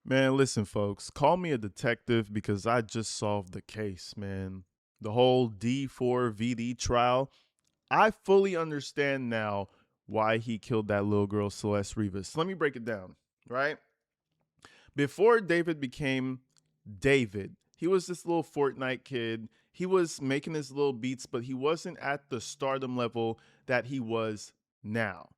Man, listen, folks, call me a detective because I just solved the case, man. The whole D4vd trial. I fully understand now why he killed that little girl, Celeste Rivas. Let me break it down, right? Before David became David, he was this little Fortnite kid. He was making his little beats, but he wasn't at the stardom level that he was now.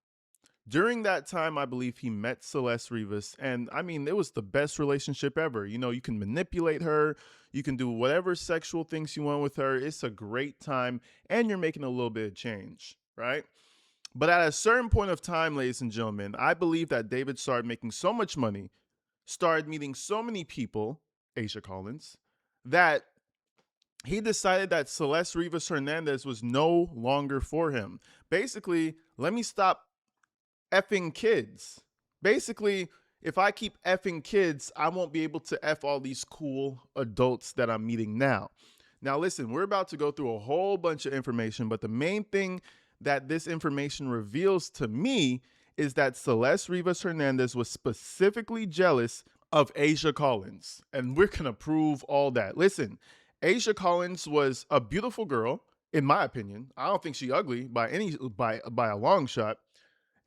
During that time, I believe he met Celeste Rivas, and I mean, it was the best relationship ever. You know, you can manipulate her, you can do whatever sexual things you want with her. It's a great time, and you're making a little bit of change, right? But at a certain point of time, ladies and gentlemen, I believe that David started making so much money, started meeting so many people, Asia Collins, that he decided that Celeste Rivas Hernandez was no longer for him. Basically, let me stop effing kids. Basically, if I keep effing kids, I won't be able to F all these cool adults that I'm meeting now. Now, listen, we're about to go through a whole bunch of information, but the main thing that this information reveals to me is that Celeste Rivas Hernandez was specifically jealous of Asia Collins. And we're going to prove all that. Listen, Asia Collins was a beautiful girl, in my opinion. I don't think she ugly by a long shot.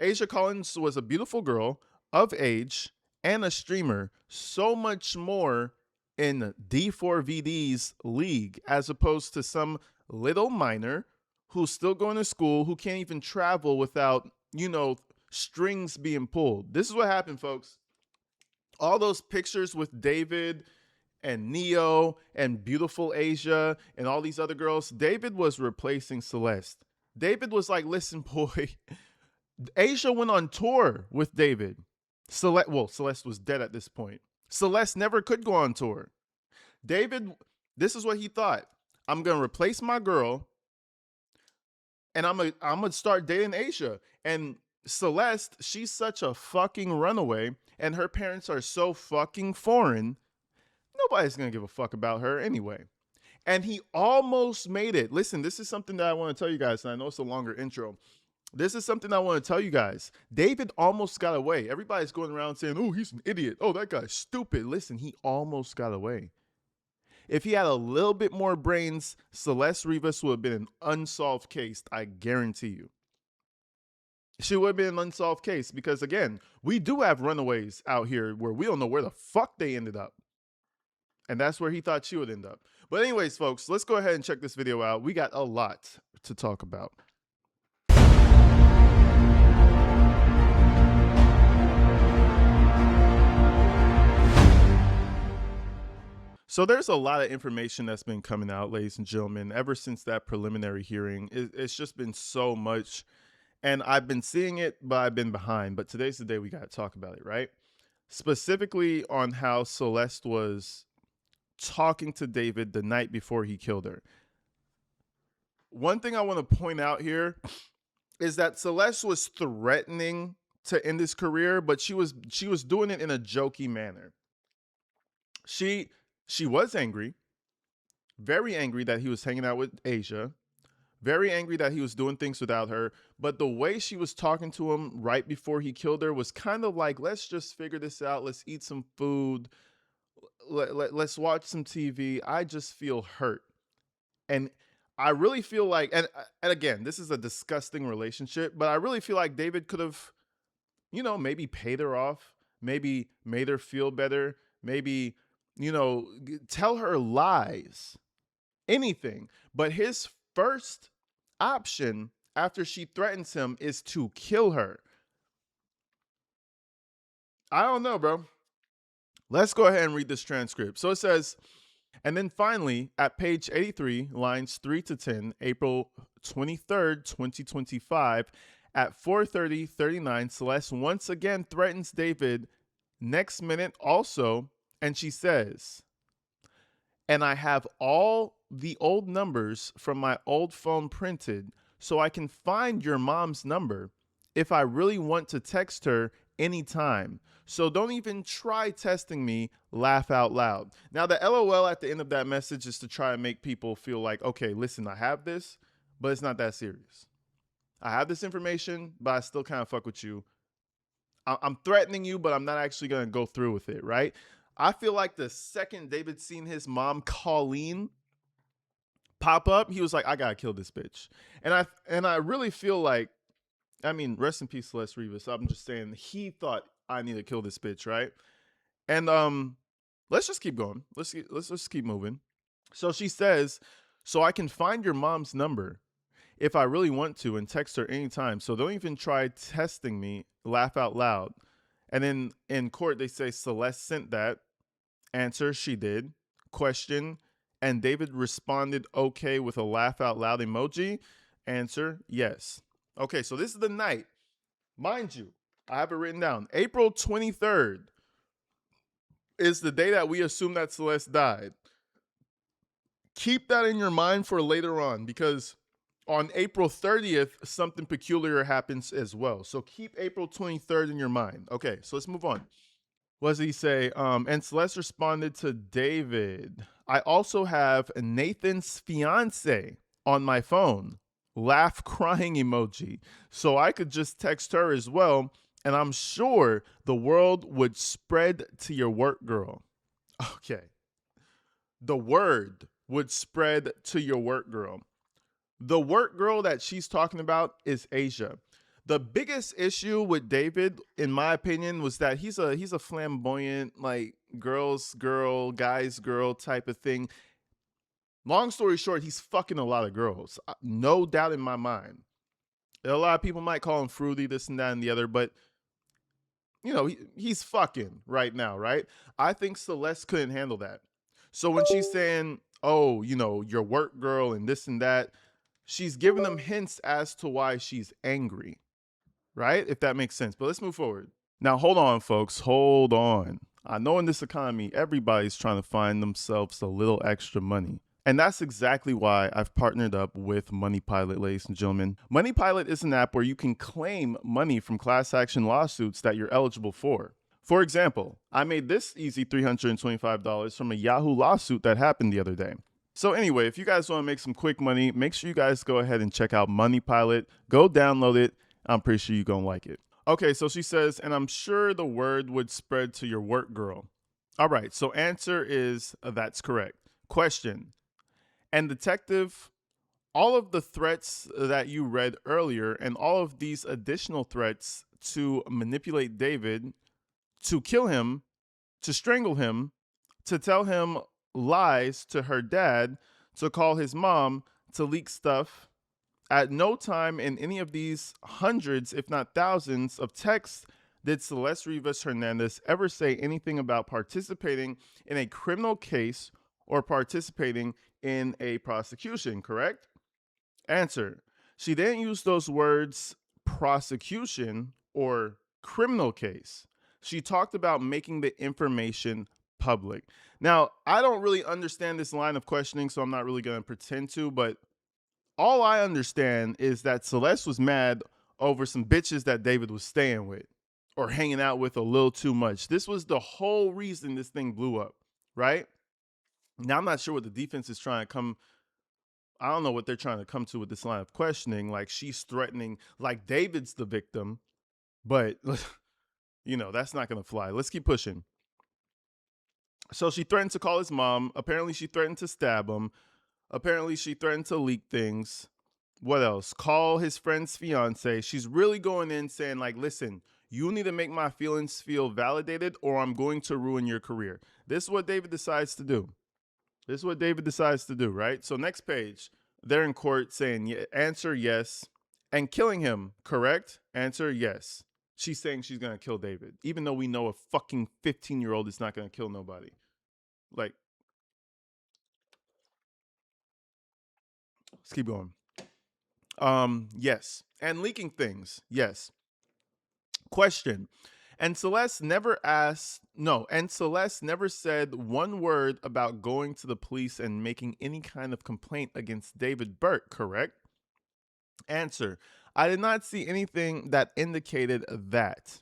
Asia Collins was a beautiful girl of age and a streamer, so much more in D4vd's league as opposed to some little minor who's still going to school, who can't even travel without, strings being pulled. This is what happened, folks. All those pictures with David and Neo and beautiful Asia and all these other girls, David was replacing Celeste. David was like, listen, boy, Asia went on tour with David. Celeste was dead at this point. Celeste never could go on tour. David, this is what he thought. I'm gonna replace my girl, and I'm gonna start dating Asia. And Celeste, she's such a fucking runaway, and her parents are so fucking foreign. Nobody's gonna give a fuck about her anyway. And he almost made it. Listen, this is something that I want to tell you guys, and I know it's a longer intro. This is something I want to tell you guys. David almost got away. Everybody's going around saying, oh, he's an idiot. Oh, that guy's stupid. Listen, he almost got away. If he had a little bit more brains, Celeste Rivas would have been an unsolved case. I guarantee you. She would have been an unsolved case because, again, we do have runaways out here where we don't know where the fuck they ended up. And that's where he thought she would end up. But anyways, folks, let's go ahead and check this video out. We got a lot to talk about. So there's a lot of information that's been coming out, ladies and gentlemen, ever since that preliminary hearing. It's just been so much. And I've been seeing it, but I've been behind. But today's the day we got to talk about it, right? Specifically on how Celeste was talking to David the night before he killed her. One thing I want to point out here is that Celeste was threatening to end his career, but she was doing it in a jokey manner. She was angry, very angry that he was hanging out with Asia, very angry that he was doing things without her. But the way she was talking to him right before he killed her was kind of like, let's just figure this out. Let's eat some food. Let's watch some TV. I just feel hurt. And I really feel like, and again, this is a disgusting relationship, but I really feel like David could have, maybe paid her off, maybe made her feel better, maybe, tell her lies, anything. But his first option after she threatens him is to kill her. I don't know, bro. Let's go ahead and read this transcript. So it says, and then finally, at page 83, lines 3 to 10, April 23rd, 2025, at 4:39, Celeste once again threatens David. Next minute also, and she says, and I have all the old numbers from my old phone printed so I can find your mom's number if I really want to text her anytime. So don't even try testing me, laugh out loud. Now, the LOL at the end of that message is to try and make people feel like, okay, listen, I have this, but it's not that serious. I have this information, but I still kind of fuck with you. I'm threatening you, but I'm not actually going to go through with it, right? I feel like the second David seen his mom, Colleen, pop up, he was like, I got to kill this bitch. And I really feel like, I mean, rest in peace, Celeste Rivas. I'm just saying he thought I need to kill this bitch, right? And let's just keep going. Let's just keep moving. So she says, so I can find your mom's number if I really want to and text her anytime. So don't even try testing me, laugh out loud. And then in court, they say Celeste sent that. Answer, she did. Question, and David responded okay with a laugh out loud emoji. Answer, yes. Okay, so this is the night. Mind you, I have it written down. April 23rd is the day that we assume that Celeste died. Keep that in your mind for later on because on April 30th, something peculiar happens as well. So keep April 23rd in your mind. Okay, so let's move on. What does he say? And Celeste responded to David. I also have Nathan's fiance on my phone. Laugh crying emoji. So I could just text her as well. And I'm sure the world would spread to your work girl. Okay. The word would spread to your work girl. The work girl that she's talking about is Asia. The biggest issue with David, in my opinion, was that he's a flamboyant, like girl's girl, guy's girl type of thing. Long story short, he's fucking a lot of girls. No doubt in my mind. A lot of people might call him fruity, this and that and the other, but you know, he's fucking right now, right? I think Celeste couldn't handle that. So when she's saying, oh, you know, your work girl and this and that, she's giving them hints as to why she's angry, right? If that makes sense. But let's move forward. Now, hold on, folks. Hold on. I know in this economy, everybody's trying to find themselves a little extra money. And that's exactly why I've partnered up with Money Pilot, ladies and gentlemen. Money Pilot is an app where you can claim money from class action lawsuits that you're eligible for. For example, I made this easy $325 from a Yahoo lawsuit that happened the other day. So anyway, if you guys want to make some quick money, make sure you guys go ahead and check out Money Pilot. Go download it. I'm pretty sure you're going to like it. Okay, so she says, and I'm sure the word would spread to your work girl. All right, so answer is that's correct. Question, and detective, all of the threats that you read earlier and all of these additional threats to manipulate David, to kill him, to strangle him, to tell him lies to her dad, to call his mom, to leak stuff. At no time in any of these hundreds, if not thousands, of texts did Celeste Rivas Hernandez ever say anything about participating in a criminal case or participating in a prosecution, correct? Answer. She didn't use those words prosecution or criminal case. She talked about making the information public. Now, I don't really understand this line of questioning, so I'm not really going to pretend to, but all I understand is that Celeste was mad over some bitches that David was staying with or hanging out with a little too much. This was the whole reason this thing blew up, right? Now, I'm not sure what the defense is trying to come. I don't know what they're trying to come to with this line of questioning. Like she's threatening, like David's the victim, but you know, that's not going to fly. Let's keep pushing. So she threatened to call his mom. Apparently, she threatened to stab him. Apparently, she threatened to leak things. What else? Call his friend's fiance. She's really going in saying, like, listen, you need to make my feelings feel validated or I'm going to ruin your career. This is what David decides to do. This is what David decides to do, right? So next page, they're in court saying, answer yes, and killing him, correct? Answer yes. She's saying she's going to kill David, even though we know a fucking 15-year-old is not going to kill nobody. Like, let's keep going. Yes. And leaking things. Yes. Question. And Celeste never said one word about going to the police and making any kind of complaint against David Burke, correct? Answer. I did not see anything that indicated that.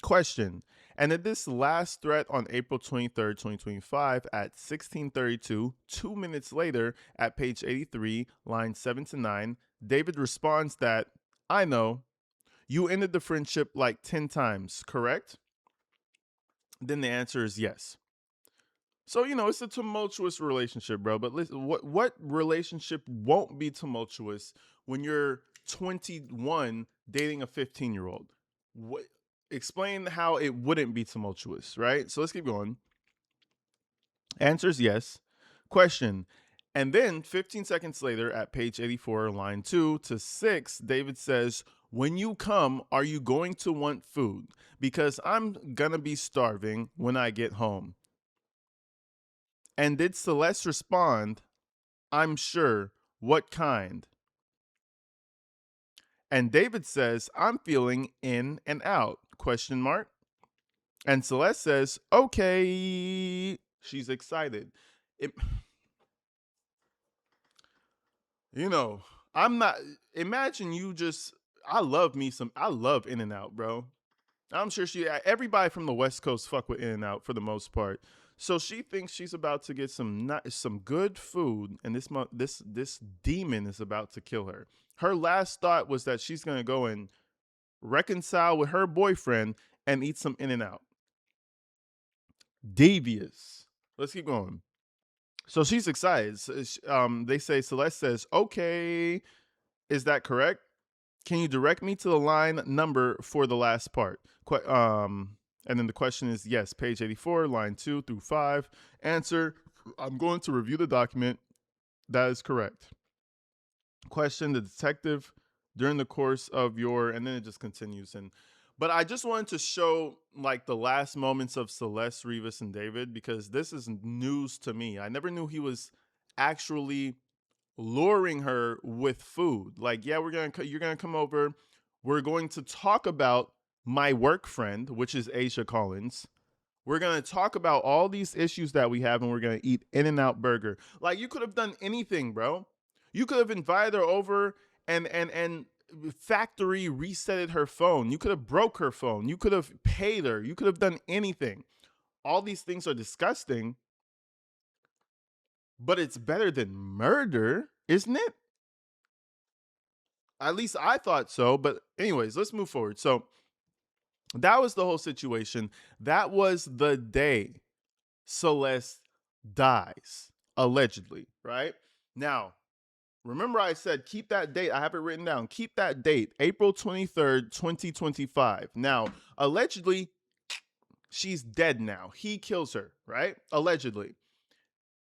Question. And in this last threat on April 23rd, 2025 at 16:32, 2 minutes later at page 83, lines 7 to 9, David responds that, I know, You ended the friendship like 10 times, correct? Then the answer is yes. So, it's a tumultuous relationship, bro. But listen, what relationship won't be tumultuous when you're 21 dating a 15-year-old? What explain how it wouldn't be tumultuous, right? So let's keep going. Answer is yes. Question. And then 15 seconds later at page 84, line 2 to 6, David says, "When you come, are you going to want food? Because I'm going to be starving when I get home." And did Celeste respond, "I'm sure. What kind?" And David says, "I'm feeling in and out, question mark. And Celeste says, "Okay." She's excited. It, you know, I'm not, imagine you just, I love In and Out, bro. I'm sure everybody from the West Coast fuck with In and Out for the most part. So she thinks she's about to get some good food, and this demon is about to kill her. Her last thought was that she's gonna go and reconcile with her boyfriend and eat some In and Out. Devious. Let's keep going. So she's excited. They say Celeste says, "Okay, is that correct? Can you direct me to the line number for the last part?" And then the question is yes, page 84, line 2 through 5. Answer, "I'm going to review the document." That is correct. Question, the detective during the course of your, and then it just continues. But I just wanted to show like the last moments of Celeste Rivas and David, because this is news to me. I never knew he was actually luring her with food. Like, yeah, you're gonna come over. We're going to talk about my work friend, which is Asia Collins. We're gonna talk about all these issues that we have, and we're gonna eat In-N-Out burger. Like, you could have done anything, bro. You could have invited her over and factory resetted her phone. You could have broke her phone. You could have paid her. You could have done anything. All these things are disgusting, but it's better than murder, isn't it? At least I thought so. But anyways, let's move forward. So that was the whole situation. That was the day Celeste dies, allegedly, right? Now, remember I said keep that date. I have it written down. Keep that date, April 23rd, 2025. Now, allegedly, she's dead now. He kills her, right? Allegedly.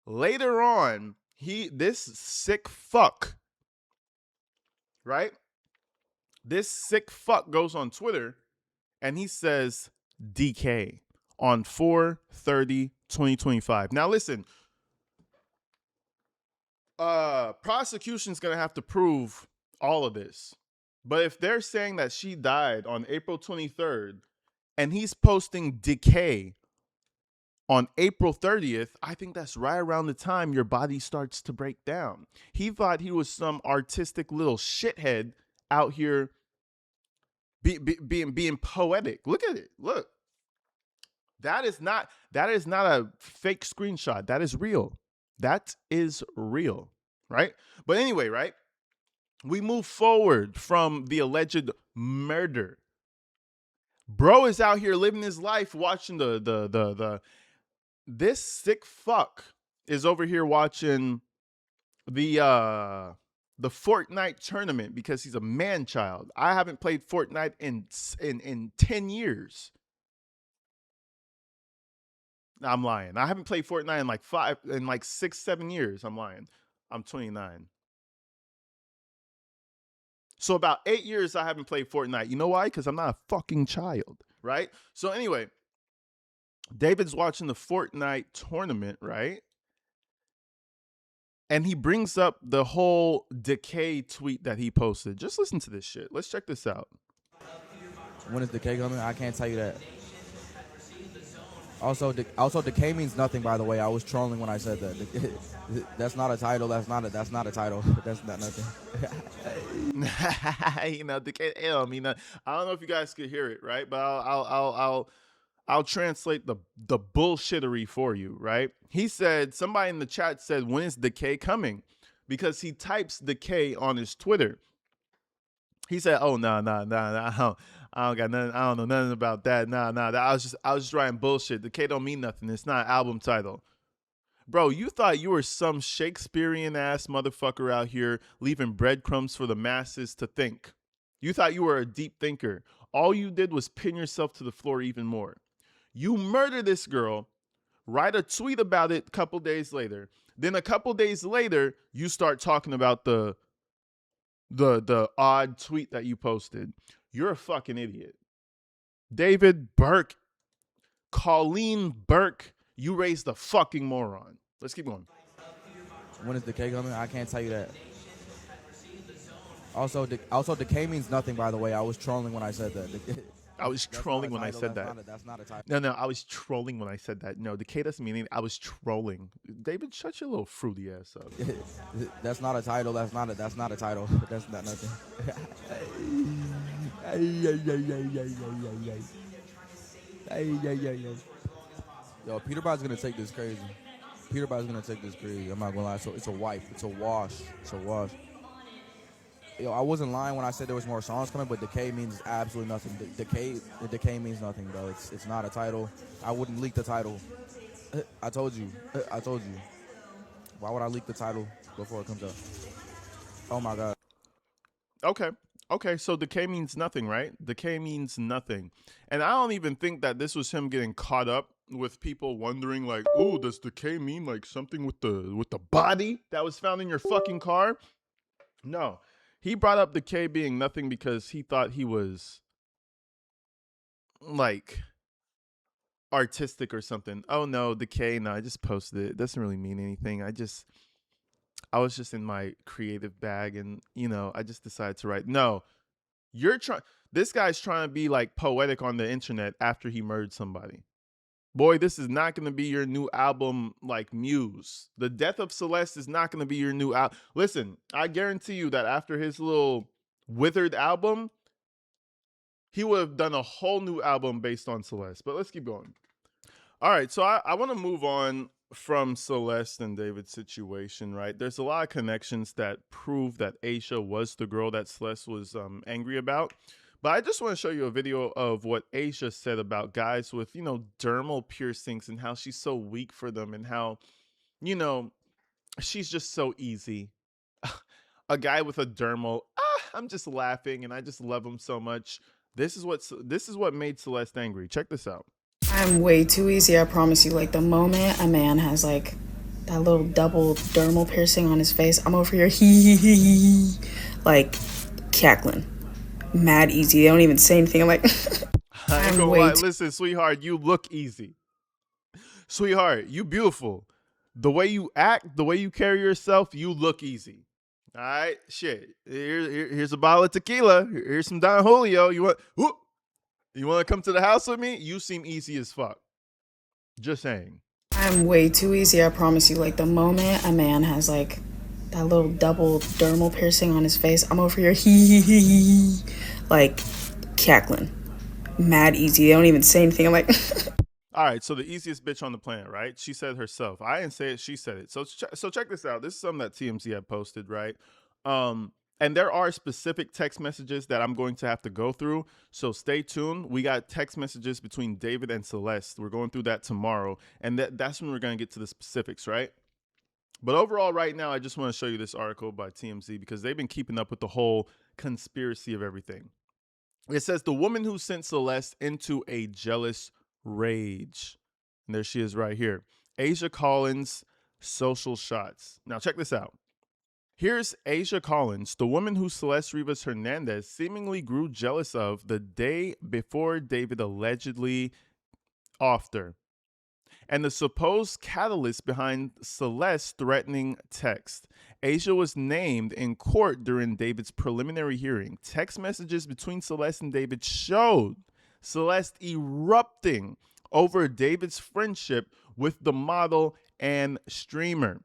Later on, this sick fuck, right? This sick fuck goes on Twitter and he says DK on 4/30/2025. Now listen, prosecution's gonna have to prove all of this. But if they're saying that she died on April 23rd and he's posting decay on April 30th, I think that's right around the time your body starts to break down. He thought he was some artistic little shithead out here being poetic. Look at it. Look. That is not a fake screenshot. That is real. That is real, right? But anyway, right? We move forward from the alleged murder. Bro is out here living his life watching this sick fuck is over here watching the Fortnite tournament because he's a man child. I haven't played Fortnite in 10 years. I'm lying. I haven't played Fortnite in like 6-7 years. I'm lying. I'm 29. So about 8 years I haven't played Fortnite. You know why? Because I'm not a fucking child, right? So anyway, David's watching the Fortnite tournament, right? And he brings up the whole decay tweet that he posted. Just listen to this shit. Let's check this out. When is decay coming? I can't tell you that. Also, decay means nothing. By the way, I was trolling when I said that. That's not a title. That's not a title. That's not nothing. Decay. I don't know if you guys could hear it, right? But I'll translate the bullshittery for you, right? He said, somebody in the chat said, when is decay coming? Because he types decay on his Twitter. He said, "Oh no, I don't got nothing. I don't know nothing about that. I was just writing bullshit. The K don't mean nothing. It's not an album title." Bro, you thought you were some Shakespearean ass motherfucker out here leaving breadcrumbs for the masses to think. You thought you were a deep thinker. All you did was pin yourself to the floor even more. You murder this girl, write a tweet about it a couple days later. Then a couple days later, you start talking about the odd tweet that you posted. You're a fucking idiot. David Burke, Colleen Burke, you raised a fucking moron. Let's keep going. When is Decay coming? I can't tell you that. Also, Decay means nothing, by the way. I was trolling when I said that. I was trolling when I said that. That's not a title. No, I was trolling when I said that. No, the K doesn't mean anything. I was trolling. David, shut your little fruity ass up. That's not a title. That's not a title. That's not nothing. Yo, Peter Bot's gonna take this crazy. I'm not gonna lie. So it's a wipe. It's a wash. Yo, I wasn't lying when I said there was more songs coming, but Decay means absolutely nothing. Decay means nothing, bro. It's not a title. I wouldn't leak the title. I told you. Why would I leak the title before it comes out? Oh my god. Okay, so decay means nothing, right? Decay means nothing. And I don't even think that this was him getting caught up with people wondering like, "Oh, does decay mean like something with the body that was found in your fucking car?" No. He brought up decay being nothing because he thought he was like artistic or something. Oh no, decay, no, I just posted it. It doesn't really mean anything. I was just in my creative bag and, I just decided to write. No, this guy's trying to be like poetic on the internet after he murdered somebody. Boy, this is not going to be your new album like Muse. The death of Celeste is not going to be your new album. Listen, I guarantee you that after his little withered album, he would have done a whole new album based on Celeste. But let's keep going. All right, so I want to move on from Celeste and David's situation, right? There's a lot of connections that prove that Aisha was the girl that Celeste was angry about. But I just want to show you a video of what Aisha said about guys with, dermal piercings and how she's so weak for them and how, she's just so easy. A guy with a dermal, I'm just laughing and I just love him so much. This is what made Celeste angry. Check this out. I'm way too easy, I promise you. Like, the moment a man has, like, that little double dermal piercing on his face, I'm over here, hee, like, cackling. Mad easy. They don't even say anything. I'm like, I ain't gonna lie. Listen, sweetheart, you look easy. Sweetheart, you beautiful. The way you act, the way you carry yourself, you look easy. All right, shit. Here's a bottle of tequila. Here's some Don Julio. You want to come to the house with me? You seem easy as fuck. Just saying. I'm way too easy, I promise you. Like, the moment a man has, like, that little double dermal piercing on his face, I'm over here, hee, like, cackling. Mad easy. They don't even say anything. I'm like, all right, so the easiest bitch on the planet, right? She said herself. I didn't say it. She said it. So check this out. This is something that TMZ had posted, right? And there are specific text messages that I'm going to have to go through. So stay tuned. We got text messages between David and Celeste. We're going through that tomorrow. And that's when we're going to get to the specifics, right? But overall, right now, I just want to show you this article by TMZ because they've been keeping up with the whole conspiracy of everything. It says the woman who sent Celeste into a jealous rage. And there she is right here. Asia Collins, social shots. Now check this out. Here's Asia Collins, the woman who Celeste Rivas Hernandez seemingly grew jealous of the day before David allegedly offed her, and the supposed catalyst behind Celeste's threatening text. Asia was named in court during David's preliminary hearing. Text messages between Celeste and David showed Celeste erupting over David's friendship with the model and streamer.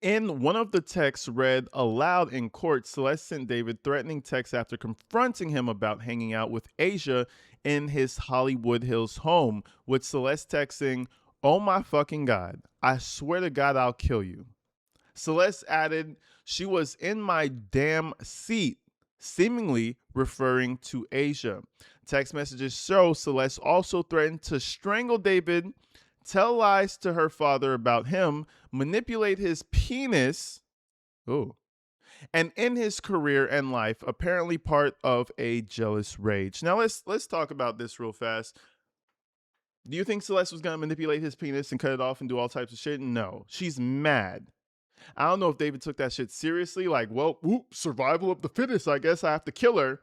In one of the texts read aloud in court, Celeste sent David threatening texts after confronting him about hanging out with Asia in his Hollywood Hills home, with Celeste texting, "Oh my fucking God, I swear to God I'll kill you." Celeste added, "She was in my damn seat seemingly referring to Asia. Text messages show Celeste also threatened to strangle David, tell lies to her father about him, manipulate his penis, ooh, and end his career and life, apparently part of a jealous rage. Now let's talk about this real fast. Do you think Celeste was gonna manipulate his penis and cut it off and do all types of shit? No. She's mad. I don't know if David took that shit seriously, like, well, whoop, survival of the fittest, I guess I have to kill her.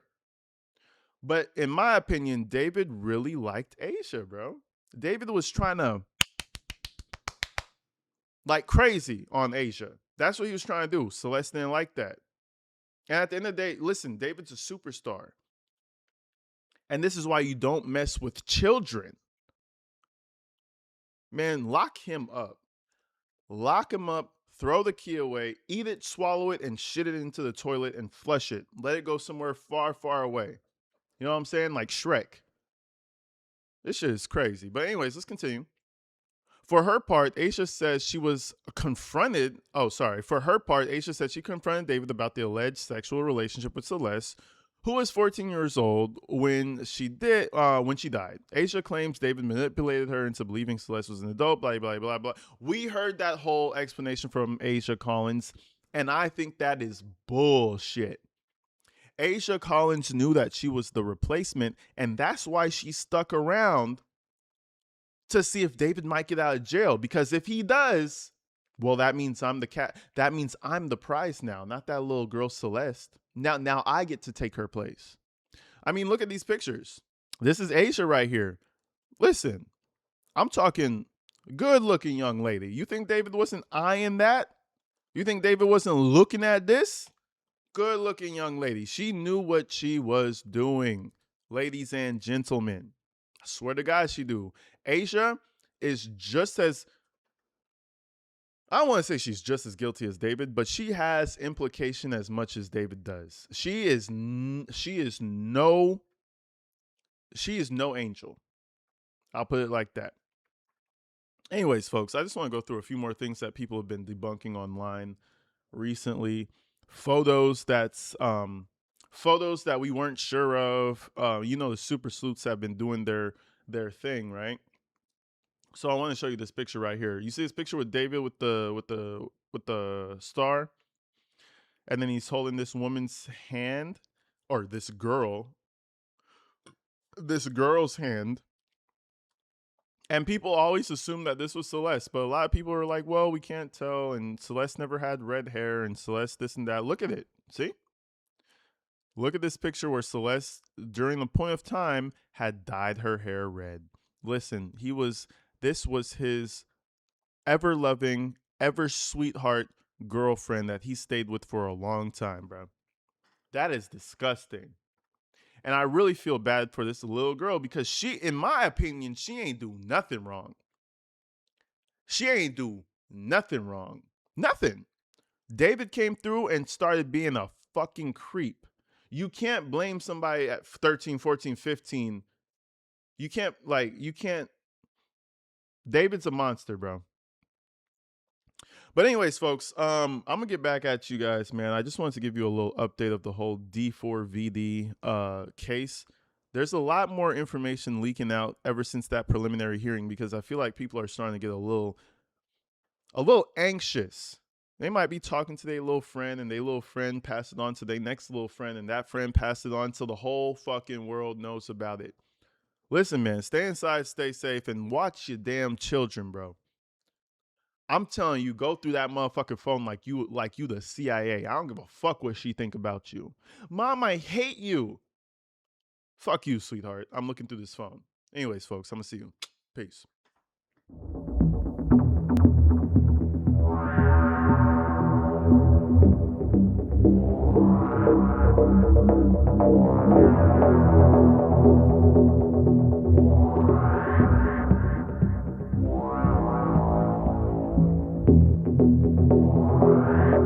But in my opinion, David really liked Asia, bro. David was trying to like crazy on Asia. That's what he was trying to do. Celeste didn't like that. And at the end of the day, listen, David's a superstar. And this is why you don't mess with children. Man, lock him up. Lock him up, throw the key away, eat it, swallow it, and shit it into the toilet and flush it. Let it go somewhere far, far away. You know what I'm saying? Like Shrek. This shit is crazy. But anyways, let's continue. For her part, Aisha says she was confronted. Oh, sorry. For her part, Aisha said she confronted David about the alleged sexual relationship with Celeste, who was 14 years old when she died. Aisha claims David manipulated her into believing Celeste was an adult, blah, blah, blah, blah. We heard that whole explanation from Aisha Collins, and I think that is bullshit. Aisha Collins knew that she was the replacement, and that's why she stuck around to see if David might get out of jail. Because if he does, well, that means I'm the cat. That means I'm the prize now, not that little girl Celeste. Now I get to take her place. I mean, look at these pictures. This is Aisha right here. Listen, I'm talking good-looking young lady. You think David wasn't eyeing that? You think David wasn't looking at this? Good-looking young lady. She knew what she was doing, ladies and gentlemen. I swear to God, she do. Asia is just as, I don't want to say she's just as guilty as David, but she has implication as much as David does. She is no angel. I'll put it like that. Anyways, folks, I just want to go through a few more things that people have been debunking online recently. Photos that we weren't sure of. The super sleuths have been doing their thing, right? So I want to show you this picture right here. You see this picture with David with the star, and then he's holding this woman's hand, or this girl's hand. And people always assume that this was Celeste, but a lot of people are like, well, we can't tell, and Celeste never had red hair, and Celeste this and that. Look at it. See? Look at this picture where Celeste, during the point of time, had dyed her hair red. Listen, this was his ever-loving, ever-sweetheart girlfriend that he stayed with for a long time, bro. That is disgusting. And I really feel bad for this little girl because she, in my opinion, she ain't do nothing wrong. She ain't do nothing wrong. Nothing. David came through and started being a fucking creep. You can't blame somebody at 13, 14, 15. You can't. David's a monster, bro. But anyways, folks, I'm gonna get back at you guys, man. I just wanted to give you a little update of the whole D4vd case. There's a lot more information leaking out ever since that preliminary hearing because I feel like people are starting to get a little anxious. They might be talking to their little friend, and their little friend pass it on to their next little friend, and that friend pass it on till the whole fucking world knows about it. Listen, man, stay inside, stay safe, and watch your damn children, bro. I'm telling you, go through that motherfucking phone like you the CIA. I don't give a fuck what she think about you. Mom, I hate you. Fuck you, sweetheart. I'm looking through this phone. Anyways, folks, I'm gonna see you. Peace.